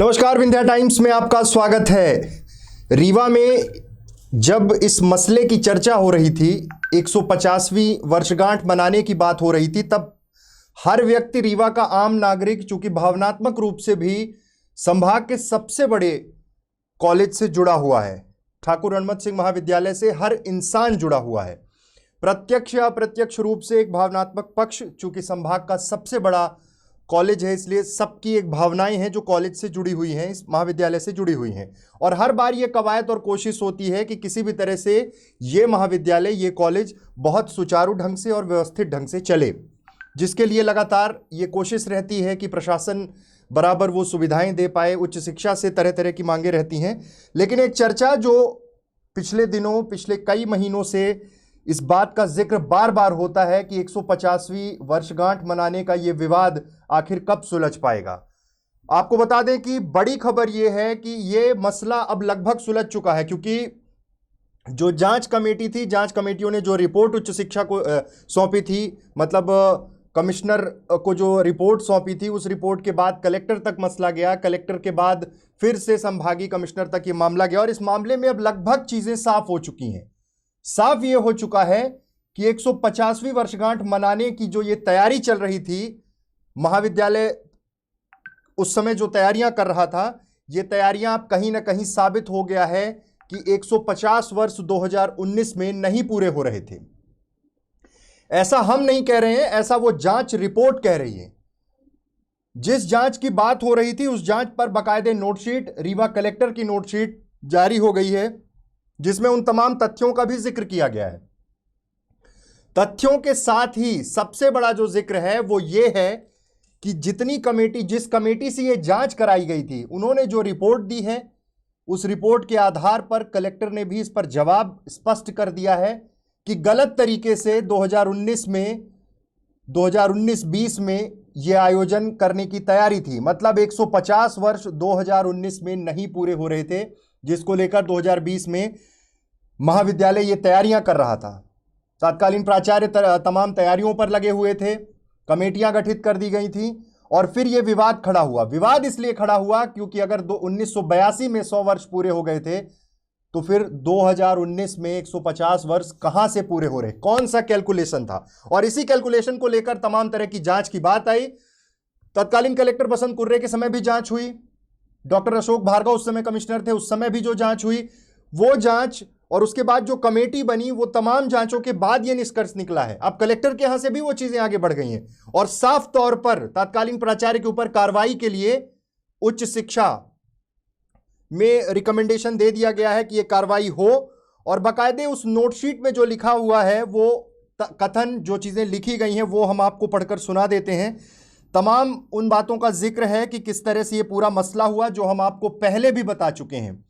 नमस्कार, विंध्या टाइम्स में आपका स्वागत है। रीवा में जब इस मसले की चर्चा हो रही थी, 150वीं वर्षगांठ मनाने की बात हो रही थी, तब हर व्यक्ति, रीवा का आम नागरिक, चूंकि भावनात्मक रूप से भी संभाग के सबसे बड़े कॉलेज से जुड़ा हुआ है, ठाकुर रणमत सिंह महाविद्यालय से हर इंसान जुड़ा हुआ है। प्रत्यक्ष या अप्रत्यक्ष रूप से एक भावनात्मक पक्ष, चूंकि संभाग का सबसे बड़ा कॉलेज है, इसलिए सबकी एक भावनाएं हैं जो कॉलेज से जुड़ी हुई हैं, इस महाविद्यालय से जुड़ी हुई हैं। और हर बार ये कवायद और कोशिश होती है कि किसी भी तरह से ये महाविद्यालय, ये कॉलेज बहुत सुचारू ढंग से और व्यवस्थित ढंग से चले, जिसके लिए लगातार ये कोशिश रहती है कि प्रशासन बराबर वो सुविधाएं दे पाए। उच्च शिक्षा से तरह तरह की मांगे रहती हैं, लेकिन एक चर्चा जो पिछले दिनों, पिछले कई महीनों से इस बात का जिक्र बार बार होता है कि 150वीं वर्षगांठ मनाने का ये विवाद आखिर कब सुलझ पाएगा। आपको बता दें कि बड़ी खबर ये है कि ये मसला अब लगभग सुलझ चुका है, क्योंकि जो जांच कमेटी थी, जांच कमेटियों ने जो रिपोर्ट उच्च शिक्षा को सौंपी थी, मतलब कमिश्नर को जो रिपोर्ट सौंपी थी, उस रिपोर्ट के बाद कलेक्टर तक मसला गया, कलेक्टर के बाद फिर से संभागीय कमिश्नर तक ये मामला गया, और इस मामले में अब लगभग चीजें साफ हो चुकी हैं। साफ ये हो चुका है कि 150वीं वर्षगांठ मनाने की जो ये तैयारी चल रही थी, महाविद्यालय उस समय जो तैयारियां कर रहा था, ये तैयारियां अब कहीं ना कहीं साबित हो गया है कि 150 वर्ष 2019 में नहीं पूरे हो रहे थे। ऐसा हम नहीं कह रहे हैं, ऐसा वो जांच रिपोर्ट कह रही है। जिस जांच की बात हो रही थी, उस जांच पर बाकायदे नोटशीट, रीवा कलेक्टर की नोटशीट जारी हो गई है, जिसमें उन तमाम तथ्यों का भी जिक्र किया गया है। तथ्यों के साथ ही सबसे बड़ा जो जिक्र है वो ये है कि जितनी कमेटी, जिस कमेटी से ये जांच कराई गई थी, उन्होंने जो रिपोर्ट दी है, उस रिपोर्ट के आधार पर कलेक्टर ने भी इस पर जवाब स्पष्ट कर दिया है कि गलत तरीके से 2019-20 में ये आयोजन करने की तैयारी थी। मतलब 150 वर्ष 2019 में नहीं पूरे हो रहे थे, जिसको लेकर 2020 में महाविद्यालय ये तैयारियां कर रहा था। तत्कालीन प्राचार्य तमाम तैयारियों पर लगे हुए थे, कमेटियां गठित कर दी गई थी, और फिर ये विवाद खड़ा हुआ। विवाद इसलिए खड़ा हुआ क्योंकि अगर 1982 में 100 वर्ष पूरे हो गए थे, तो फिर 2019 में 150 वर्ष कहां से पूरे हो रहे, कौन सा कैलकुलेशन था। और इसी कैलकुलेशन को लेकर तमाम तरह की जांच की बात आई। तत्कालीन कलेक्टर बसंत कुर्रे के समय भी जांच हुई, डॉक्टर अशोक भार्गव उस समय कमिश्नर थे, उस समय भी जो जांच हुई, वो जांच, और उसके बाद जो कमेटी बनी, वो तमाम जांचों के बाद ये निष्कर्ष निकला है। अब कलेक्टर के यहां से भी वो चीजें आगे बढ़ गई हैं, और साफ तौर पर तत्कालीन प्राचार्य के ऊपर कार्रवाई के लिए उच्च शिक्षा में रिकमेंडेशन दे दिया गया है कि ये कार्रवाई हो। और बाकायदे उस नोटशीट में जो लिखा हुआ है, वो कथन, जो चीजें लिखी गई हैं, वो हम आपको पढ़कर सुना देते हैं। तमाम उन बातों का जिक्र है कि किस तरह से ये पूरा मसला हुआ, जो हम आपको पहले भी बता चुके हैं।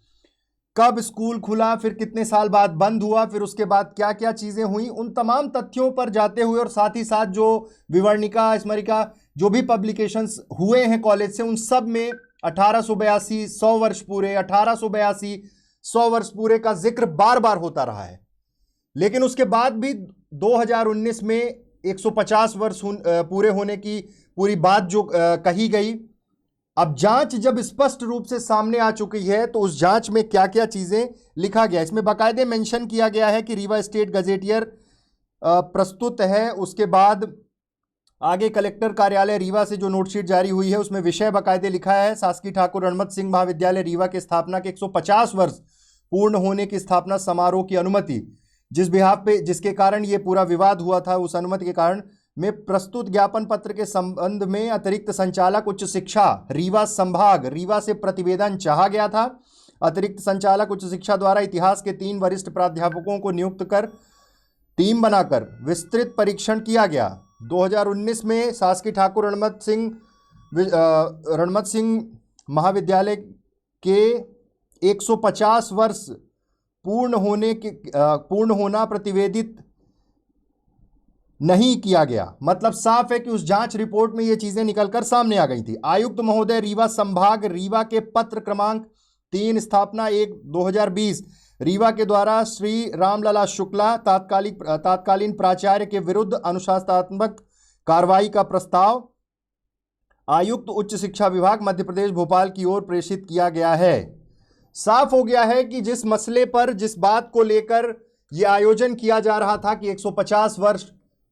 कब स्कूल खुला, फिर कितने साल बाद बंद हुआ, फिर उसके बाद क्या क्या चीजें हुई, उन तमाम तथ्यों पर जाते हुए, और साथ ही साथ जो विवरणिका, स्मरिका, जो भी पब्लिकेशंस हुए हैं कॉलेज से, उन सब में 1882 100 वर्ष पूरे, 1882 100 वर्ष पूरे का जिक्र बार बार होता रहा है। लेकिन उसके बाद भी 2019 में 150 वर्ष पूरे होने की पूरी बात जो कही गई, अब जांच जब स्पष्ट रूप से सामने आ चुकी है, तो उस जांच में क्या क्या चीजें लिखा गया, इसमें बाकायदे मेंशन किया गया है कि रीवा स्टेट गजेटियर प्रस्तुत है। उसके बाद आगे कलेक्टर कार्यालय रीवा से जो नोटशीट जारी हुई है, उसमें विषय बाकायदे लिखा है, शासकीय ठाकुर रणमत सिंह महाविद्यालय रीवा के स्थापना के 150 वर्ष पूर्ण होने की स्थापना समारोह की अनुमति, जिसके कारण ये पूरा विवाद हुआ था, उस अनुमति के कारण में प्रस्तुत ज्ञापन पत्र के संबंध में अतिरिक्त संचालक उच्च शिक्षा रीवा संभाग रीवा से प्रतिवेदन चाहा गया था। अतिरिक्त संचालक उच्च शिक्षा द्वारा इतिहास के 3 वरिष्ठ प्राध्यापकों को नियुक्त कर टीम बनाकर विस्तृत परीक्षण किया गया। 2019 में शासकीय ठाकुर रणमत सिंह महाविद्यालय के 150 वर्ष पूर्ण होना प्रतिवेदित नहीं किया गया। मतलब साफ है कि उस जांच रिपोर्ट में ये चीजें निकलकर सामने आ गई थी। आयुक्त महोदय रीवा संभाग रीवा के पत्र क्रमांक 3 स्थापना 1 2020 रीवा के द्वारा श्री रामलला शुक्ला तत्कालीन प्राचार्य के विरुद्ध अनुशासनात्मक कार्रवाई का प्रस्ताव आयुक्त उच्च शिक्षा विभाग मध्य प्रदेश भोपाल की ओर प्रेषित किया गया है। साफ हो गया है कि जिस मसले पर, जिस बात को लेकर यह आयोजन किया जा रहा था कि 150 वर्ष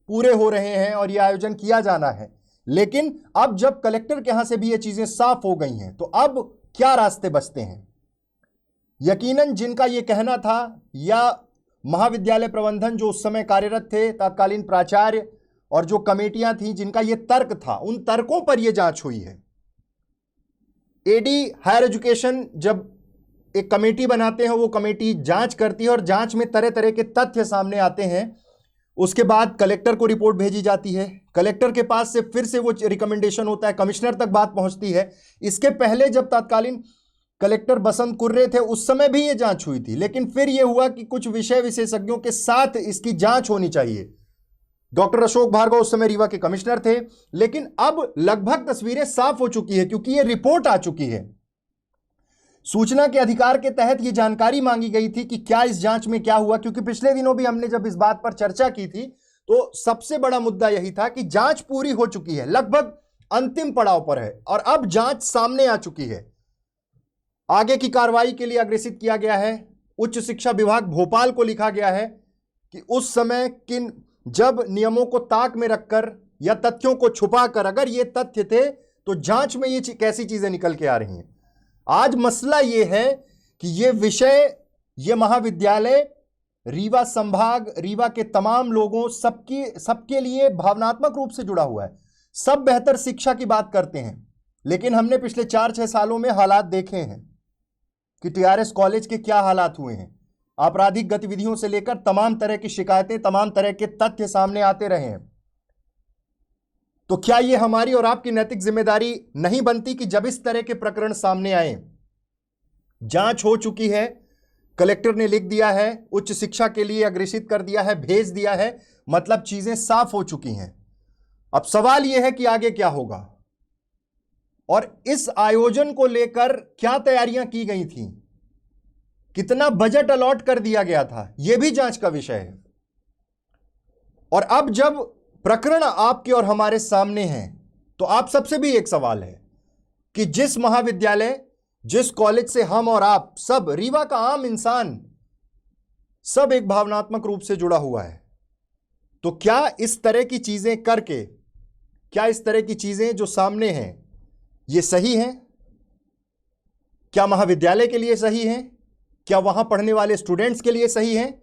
पूरे हो रहे हैं और यह आयोजन किया जाना है, लेकिन अब जब कलेक्टर के यहां से भी ये चीजें साफ हो गई हैं तो अब क्या रास्ते बचते हैं। यकीनन जिनका यह कहना था या महाविद्यालय प्रबंधन जो उस समय कार्यरत थे, तत्कालीन प्राचार्य और जो कमेटियां थी जिनका यह तर्क था, उन तर्कों पर यह जांच हुई है। एडी हायर एजुकेशन जब एक कमेटी बनाते हैं, वो कमेटी जांच करती है और जांच में तरह तरह के तथ्य सामने आते हैं। उसके बाद कलेक्टर को रिपोर्ट भेजी जाती है, कलेक्टर के पास से फिर से वो रिकमेंडेशन होता है, कमिश्नर तक बात पहुंचती है। इसके पहले जब तत्कालीन कलेक्टर बसंत कुर्रे थे उस समय भी ये जांच हुई थी, लेकिन फिर ये हुआ कि कुछ विषय विशेषज्ञों के साथ इसकी जांच होनी चाहिए। डॉक्टर अशोक भार्गव उस समय रीवा के कमिश्नर थे, लेकिन अब लगभग तस्वीरें साफ हो चुकी है क्योंकि ये रिपोर्ट आ चुकी है। सूचना के अधिकार के तहत यह जानकारी मांगी गई थी कि क्या इस जांच में क्या हुआ, क्योंकि पिछले दिनों भी हमने जब इस बात पर चर्चा की थी तो सबसे बड़ा मुद्दा यही था कि जांच पूरी हो चुकी है, लगभग अंतिम पड़ाव पर है और अब जांच सामने आ चुकी है। आगे की कार्रवाई के लिए अग्रेसित किया गया है। उच्च शिक्षा विभाग भोपाल को लिखा गया है कि उस समय जब नियमों को ताक में रखकर या तथ्यों को छुपाकर अगर ये तथ्य थे तो जांच में ये कैसी चीजें निकल के आ रही हैं। आज मसला ये है कि ये विषय, ये महाविद्यालय रीवा संभाग, रीवा के तमाम लोगों, सबके लिए भावनात्मक रूप से जुड़ा हुआ है। सब बेहतर शिक्षा की बात करते हैं, लेकिन हमने पिछले 4-6 सालों में हालात देखे हैं कि टीआरएस कॉलेज के क्या हालात हुए हैं। आपराधिक गतिविधियों से लेकर तमाम तरह की शिकायतें, तमाम तरह के तथ्य सामने आते रहे हैं। तो क्या यह हमारी और आपकी नैतिक जिम्मेदारी नहीं बनती कि जब इस तरह के प्रकरण सामने आए, जांच हो चुकी है, कलेक्टर ने लिख दिया है, उच्च शिक्षा के लिए अग्रेसित कर दिया है, भेज दिया है, मतलब चीजें साफ हो चुकी हैं। अब सवाल यह है कि आगे क्या होगा और इस आयोजन को लेकर क्या तैयारियां की गई थी, कितना बजट अलॉट कर दिया गया था, यह भी जांच का विषय है। और अब जब प्रकरण आपके और हमारे सामने हैं तो आप सबसे भी एक सवाल है कि जिस महाविद्यालय, जिस कॉलेज से हम और आप सब, रीवा का आम इंसान सब एक भावनात्मक रूप से जुड़ा हुआ है, तो क्या इस तरह की चीजें करके, क्या इस तरह की चीजें जो सामने हैं ये सही हैं? क्या महाविद्यालय के लिए सही हैं? क्या वहां पढ़ने वाले स्टूडेंट्स के लिए सही हैं?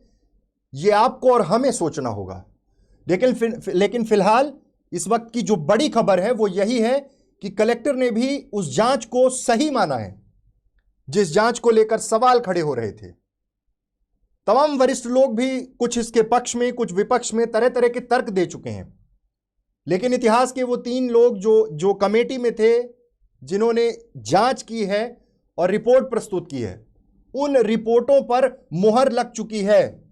ये आपको और हमें सोचना होगा। लेकिन फिलहाल इस वक्त की जो बड़ी खबर है वो यही है कि कलेक्टर ने भी उस जांच को सही माना है जिस जांच को लेकर सवाल खड़े हो रहे थे। तमाम वरिष्ठ लोग भी कुछ इसके पक्ष में, कुछ विपक्ष में तरह तरह के तर्क दे चुके हैं, लेकिन इतिहास के वो 3 लोग जो कमेटी में थे, जिन्होंने जांच की है और रिपोर्ट प्रस्तुत की है, उन रिपोर्टों पर मुहर लग चुकी है।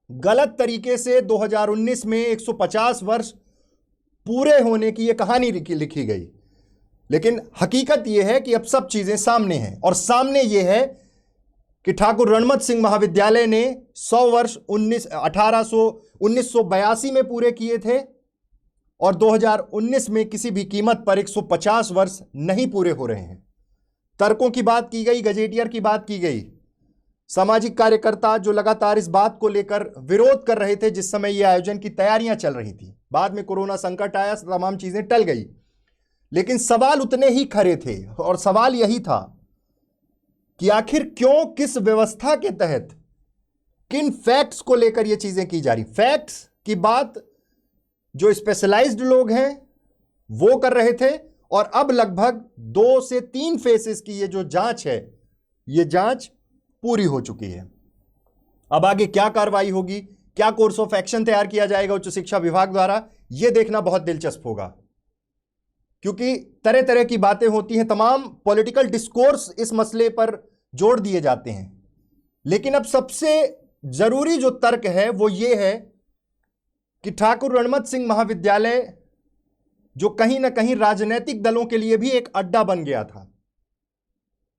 गलत तरीके से 2019 में 150 वर्ष पूरे होने की यह कहानी लिखी गई, लेकिन हकीकत यह है कि अब सब चीजें सामने हैं। और सामने यह है कि ठाकुर रणमत सिंह महाविद्यालय ने 100 वर्ष 1982 में पूरे किए थे और 2019 में किसी भी कीमत पर 150 वर्ष नहीं पूरे हो रहे हैं। तर्कों की बात की गई, गजेटियर की बात की गई, सामाजिक कार्यकर्ता जो लगातार इस बात को लेकर विरोध कर रहे थे जिस समय यह आयोजन की तैयारियां चल रही थी। बाद में कोरोना संकट आया, तमाम चीजें टल गई, लेकिन सवाल उतने ही खड़े थे और सवाल यही था कि आखिर क्यों, किस व्यवस्था के तहत, किन फैक्ट्स को लेकर यह चीजें की जा रही। फैक्ट्स की बात जो स्पेशलाइज्ड लोग हैं वो कर रहे थे और अब लगभग 2 से 3 फेसेस की ये जो जांच है, ये जांच पूरी हो चुकी है। अब आगे क्या कार्रवाई होगी, क्या कोर्स ऑफ एक्शन तैयार किया जाएगा उच्च शिक्षा विभाग द्वारा, यह देखना बहुत दिलचस्प होगा, क्योंकि तरह तरह की बातें होती हैं, तमाम पॉलिटिकल डिस्कोर्स इस मसले पर जोड़ दिए जाते हैं। लेकिन अब सबसे जरूरी जो तर्क है वो ये है कि ठाकुर रणमत सिंह महाविद्यालय जो कहीं ना कहीं राजनीतिक दलों के लिए भी एक अड्डा बन गया था,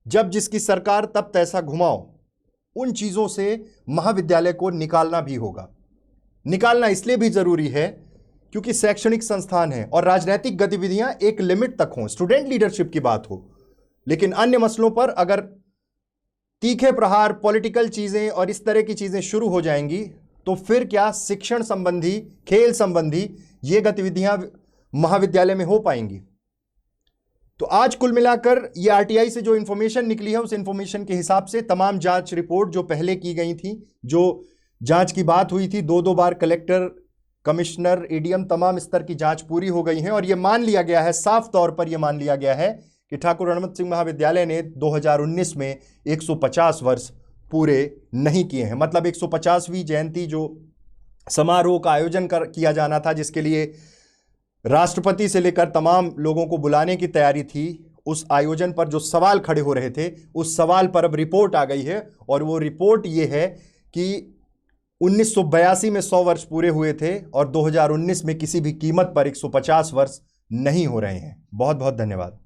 जब जिसकी सरकार तब तैसा घुमाओ, उन चीजों से महाविद्यालय को निकालना भी होगा। निकालना इसलिए भी जरूरी है क्योंकि शैक्षणिक संस्थान है और राजनीतिक गतिविधियां एक लिमिट तक हों, स्टूडेंट लीडरशिप की बात हो, लेकिन अन्य मसलों पर अगर तीखे प्रहार, पॉलिटिकल चीजें और इस तरह की चीजें शुरू हो जाएंगी तो फिर क्या शिक्षण संबंधी, खेल संबंधी ये गतिविधियां महाविद्यालय में हो पाएंगी? तो आज कुल मिलाकर ये आरटीआई से जो इंफॉर्मेशन निकली है, उस इंफॉर्मेशन के हिसाब से तमाम जांच रिपोर्ट जो पहले की गई थी, जो जांच की बात हुई थी, दो बार कलेक्टर, कमिश्नर, एडीएम, तमाम स्तर की जांच पूरी हो गई है और यह मान लिया गया है, साफ तौर पर यह मान लिया गया है कि ठाकुर रणमत सिंह महाविद्यालय ने 2019 में 150 वर्ष पूरे नहीं किए हैं। मतलब 150वीं जयंती जो समारोह का आयोजन किया जाना था, जिसके लिए राष्ट्रपति से लेकर तमाम लोगों को बुलाने की तैयारी थी, उस आयोजन पर जो सवाल खड़े हो रहे थे, उस सवाल पर अब रिपोर्ट आ गई है और वो रिपोर्ट ये है कि 1982 में 100 वर्ष पूरे हुए थे और 2019 में किसी भी कीमत पर 150 वर्ष नहीं हो रहे हैं। बहुत बहुत धन्यवाद।